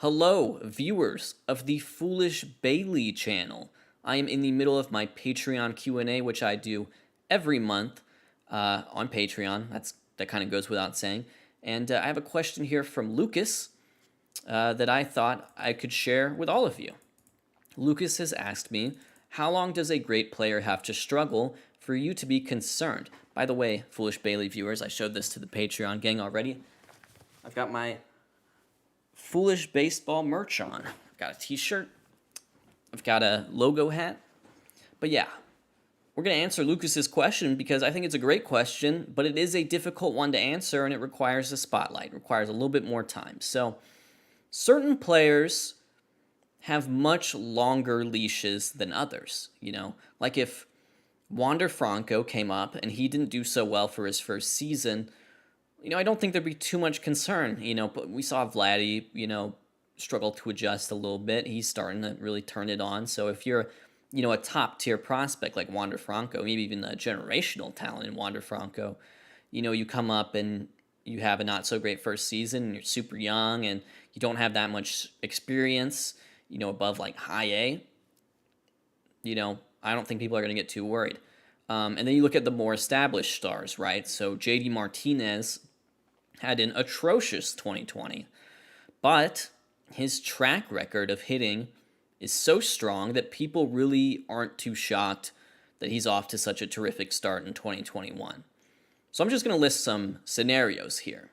Hello, viewers of the Foolish Bailey channel. I am in the middle of my Patreon Q&A, which I do every month on Patreon. That kind of goes without saying. And I have a question here from Lucas that I thought I could share with all of you. Lucas has asked me, how long does a great player have to struggle for you to be concerned? By the way, Foolish Bailey viewers, I showed this to the Patreon gang already. I've got my Foolish Baseball merch on. I've got a t-shirt. I've got a logo hat. But yeah, we're going to answer Lucas's question because I think it's a great question, but it is a difficult one to answer and it requires a spotlight. It requires a little bit more time. So certain players have much longer leashes than others, like if Wander Franco came up and he didn't do so well for his first season, I don't think there'd be too much concern, but we saw Vladdy, struggle to adjust a little bit. He's starting to really turn it on. So if you're, a top tier prospect like Wander Franco, maybe even a generational talent in Wander Franco, you come up and you have a not so great first season and you're super young and you don't have that much experience, above like high A, I don't think people are going to get too worried. And then you look at the more established stars, right? So JD Martinez had an atrocious 2020, but his track record of hitting is so strong that people really aren't too shocked that he's off to such a terrific start in 2021. So I'm just going to list some scenarios here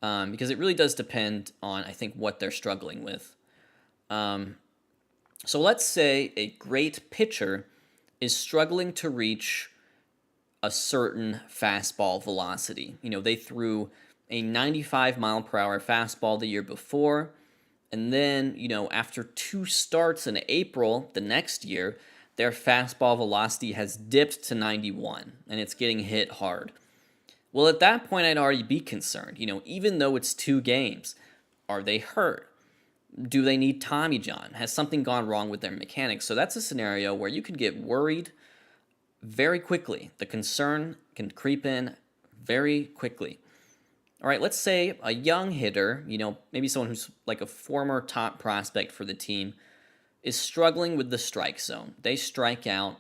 because it really does depend on, I think, what they're struggling with. So let's say a great pitcher is struggling to reach a certain fastball velocity. They threw a 95 mile per hour fastball the year before, and then, after 2 starts in April the next year, their fastball velocity has dipped to 91, and it's getting hit hard. Well, at that point, I'd already be concerned. Even though it's 2 games, are they hurt? Do they need Tommy John? Has something gone wrong with their mechanics? So that's a scenario where you could get worried very quickly. The concern can creep in very quickly. All right, let's say a young hitter, maybe someone who's like a former top prospect for the team, is struggling with the strike zone. They strike out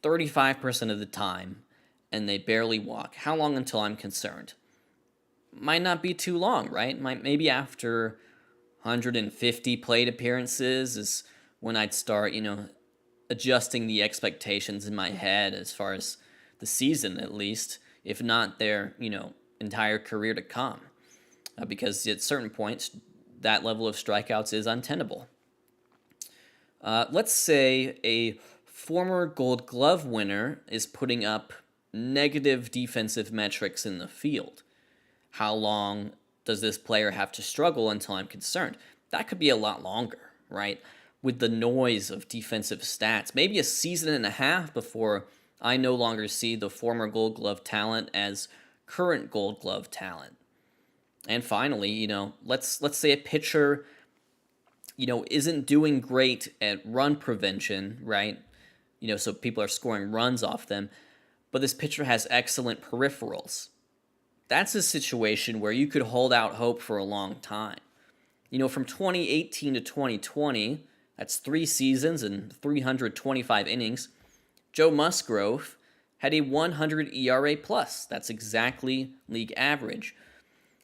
35% of the time, and they barely walk. How long until I'm concerned? Might not be too long, right? Maybe after 150 plate appearances is when I'd start, adjusting the expectations in my head as far as the season at least, if not their, entire career to come. Because at certain points, that level of strikeouts is untenable. Let's say a former Gold Glove winner is putting up negative defensive metrics in the field. How long does this player have to struggle until I'm concerned? That could be a lot longer, right? With the noise of defensive stats, maybe a season and a half before I no longer see the former Gold Glove talent as current Gold Glove talent. And finally, let's say a pitcher, isn't doing great at run prevention, right? So people are scoring runs off them, but this pitcher has excellent peripherals. That's a situation where you could hold out hope for a long time. From 2018 to 2020, that's 3 seasons and 325 innings, Joe Musgrove had a 100 ERA plus. That's exactly league average.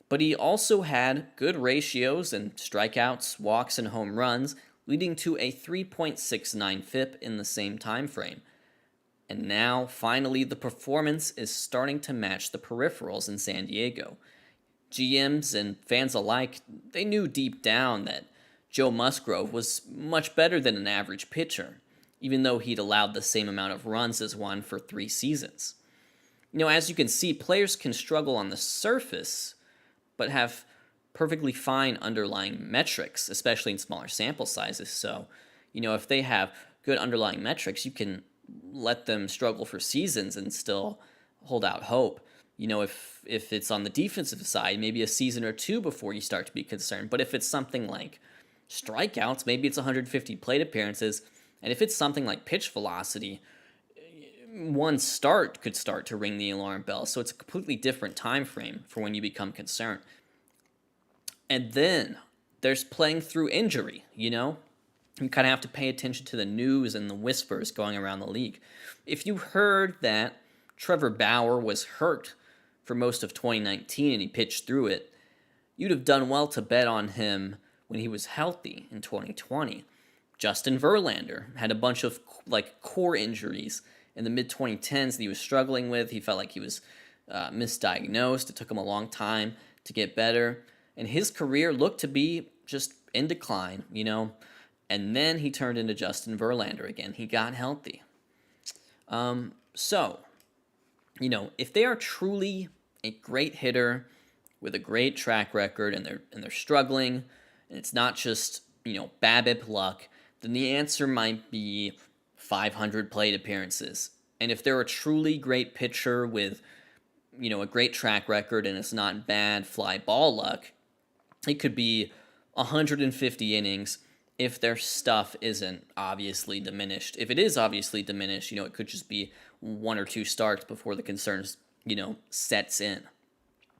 But he also had good ratios and strikeouts, walks, and home runs, leading to a 3.69 FIP in the same time frame. And now, finally, the performance is starting to match the peripherals in San Diego. GMs and fans alike, they knew deep down that Joe Musgrove was much better than an average pitcher, even though he'd allowed the same amount of runs as one for 3 seasons. As you can see, players can struggle on the surface, but have perfectly fine underlying metrics, especially in smaller sample sizes. So, if they have good underlying metrics, you can let them struggle for seasons and still hold out hope. If it's on the defensive side, maybe a season or 2 before you start to be concerned. But if it's something like strikeouts, maybe it's 150 plate appearances. And if it's something like pitch velocity, one start could start to ring the alarm bell. So it's a completely different time frame for when you become concerned. And then there's playing through injury, you know? You kind of have to pay attention to the news and the whispers going around the league. If you heard that Trevor Bauer was hurt for most of 2019 and he pitched through it, you'd have done well to bet on him when he was healthy in 2020. Justin Verlander had a bunch of core injuries in the mid 2010s that he was struggling with. He felt like he was misdiagnosed. It took him a long time to get better, and his career looked to be just in decline, you know. And then he turned into Justin Verlander again. He got healthy. So, you know, if they are truly a great hitter with a great track record and they're struggling, and it's not just, you know, BABIP luck, then the answer might be 500 plate appearances. And if they're a truly great pitcher with, you know, a great track record and it's not bad fly ball luck, it could be 150 innings if their stuff isn't obviously diminished. If it is obviously diminished, you know, it could just be one or two starts before the concerns, you know, sets in.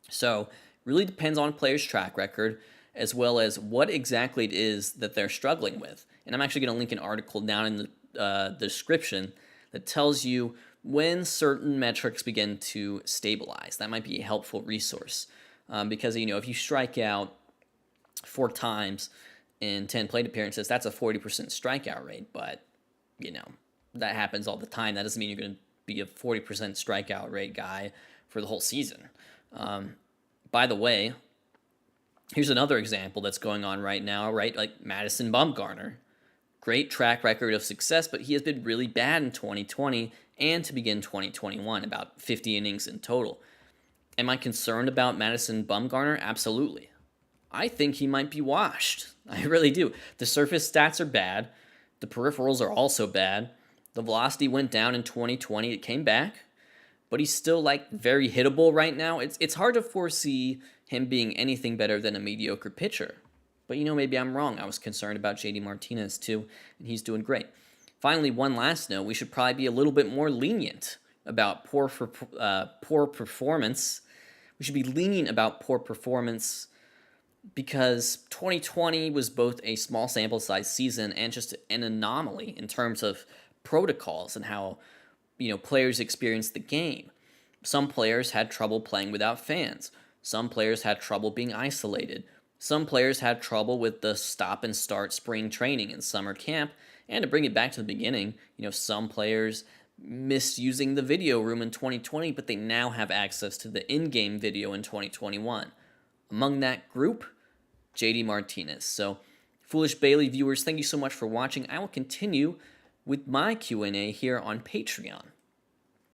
So, really depends on a player's track record as well as what exactly it is that they're struggling with. And I'm actually going to link an article down in the description that tells you when certain metrics begin to stabilize. That might be a helpful resource because, you know, if you strike out 4 times in 10 plate appearances, that's a 40% strikeout rate. But, you know, that happens all the time. That doesn't mean you're going to be a 40% strikeout rate guy for the whole season. By the way, here's another example that's going on right now, right? Like Madison Bumgarner. Great track record of success, but he has been really bad in 2020 and to begin 2021, about 50 innings in total. Am I concerned about Madison Bumgarner? Absolutely. I think he might be washed. I really do. The surface stats are bad. The peripherals are also bad. The velocity went down in 2020. It came back, but he's still like very hittable right now. It's hard to foresee him being anything better than a mediocre pitcher. But, you know, maybe I'm wrong. I was concerned about JD Martinez too, and he's doing great. Finally, one last note. We should probably be a little bit more lenient about poor performance. We should be lenient about poor performance because 2020 was both a small sample size season and just an anomaly in terms of protocols and how, you know, players experienced the game. Some players had trouble playing without fans. Some players had trouble being isolated. Some players had trouble with the stop and start spring training and summer camp. And to bring it back to the beginning, you know, some players missed using the video room in 2020, but they now have access to the in-game video in 2021. Among that group, JD Martinez. So, Foolish Bailey viewers, thank you so much for watching. I will continue with my Q&A here on Patreon.